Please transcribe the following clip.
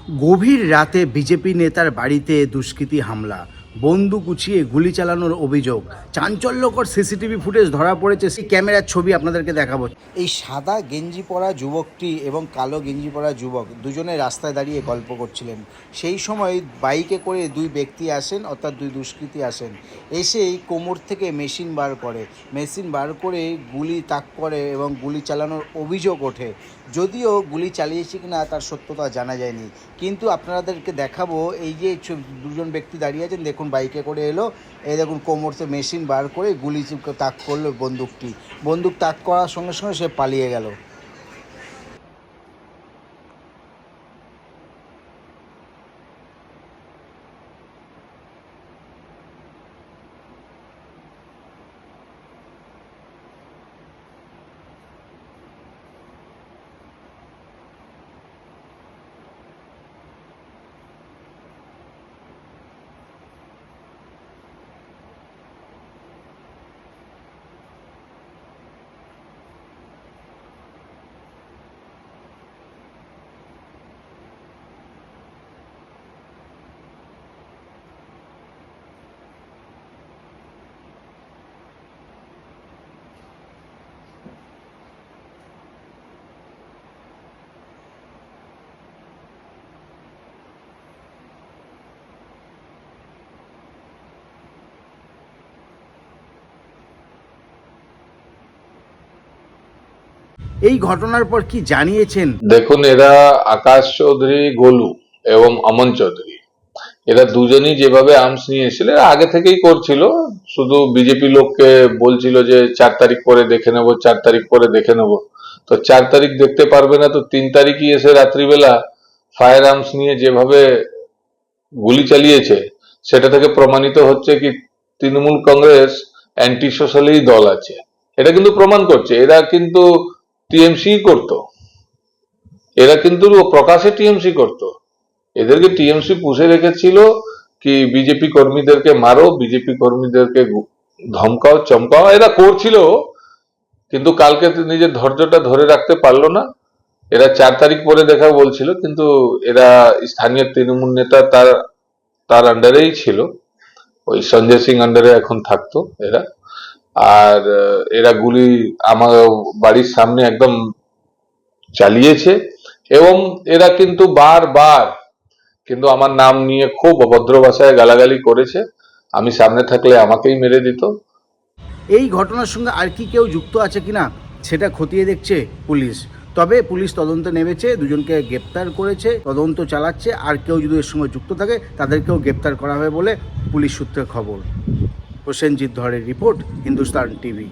গভীর রাতে বিজেপি নেতার বাড়িতে দুষ্কৃতী হামলা, বন্দুক উঁচিয়ে গুলি চালানোর অভিযোগ। চাঞ্চল্যকর সিসিটিভি ফুটেজ ধরা পড়েছে, সেই ক্যামেরার ছবি আপনাদেরকে দেখাবো। এই সাদা গেঞ্জি পরা যুবকটি এবং কালো গেঞ্জি পরা যুবক দুজনে রাস্তায় দাঁড়িয়ে গল্প করছিলেন। সেই সময় বাইকে করে দুই ব্যক্তি আসেন, অর্থাৎ দুই দুষ্কৃতী আসেন। এসেই কোমর থেকে মেশিন বার করে গুলি তাক করে এবং গুলি চালানোর অভিযোগ ওঠে। যদিও গুলি চালিয়েছে কিনা তার সত্যতা জানা যায়নি, কিন্তু আপনাদেরকে দেখাবো। এই যে দুজন ব্যক্তি দাঁড়িয়ে আছেন, দেখুন বাইকে করে এলো, এই দেখুন কোমর থেকে মেশিন বার করে গুলি তাক করলো। বন্দুক তাক করার সঙ্গে সঙ্গে সে পালিয়ে গেল। এই ঘটনার পর কি জানিয়েছেন? দেখুন, এরা আকাশ চৌধুরী গোলু এবং অমন চৌধুরী, এরা দুজনই যেভাবে আর্মস নিয়ে এসেছিল এরা আগে থেকেই করছিল। শুধু বিজেপি লোককে বলছিল যে 4 তারিখ পরে দেখে নেবো, 4 তারিখ পরে দেখে নেবো। তো 4 তারিখ দেখতে পারবে না, তো 3 তারিখই এসে রাত্রিবেলা ফায়ার আর্মস নিয়ে যেভাবে গুলি চালিয়েছে, সেটা থেকে প্রমাণিত হচ্ছে কি তৃণমূল কংগ্রেস অ্যান্টি সোশ্যালি দল আছে। এটা কিন্তু প্রমাণ করছে এরা কিন্তু টিএমসি করতো, এরা কিন্তু প্রকাশ্যে টিএমসি করতো। এদেরকে টিএমসি পুষে রেখেছিল কি বিজেপি কর্মীদেরকে মারো, বিজেপি কর্মীদেরকে ধমকাও চমকাও, এরা করছিল। কিন্তু কালকে নিজের ধৈর্যটা ধরে রাখতে পারলো না। এরা 4 তারিখ পরে দেখা বলছিল, কিন্তু এরা স্থানীয় তৃণমূল নেতা তার আন্ডারেই ছিল, ওই সঞ্জয় সিং আন্ডারে এখন থাকতো এরা। আর এরা গুলি আমার বাড়ির সামনে একদম চালিয়েছে, এবং এরা কিন্তু বারবার কিন্তু আমার নাম নিয়ে খুব অভদ্র ভাষায় গালাগালি করেছে। আমি সামনে থাকলে আমাকেই মেরে দিত। এই ঘটনার সঙ্গে আর কি কেউ যুক্ত আছে কিনা সেটা খতিয়ে দেখছে পুলিশ। তবে পুলিশ তদন্তে নেমেছে, দুজনকে গ্রেপ্তার করেছে, তদন্ত চালাচ্ছে। আর কেউ যদি এর সঙ্গে যুক্ত থাকে তাদেরকেও গ্রেপ্তার করা হবে বলে পুলিশ সূত্রে খবর। প্রসেনজিৎ ধরের রিপোর্ট, হিন্দুস্তান টিভি।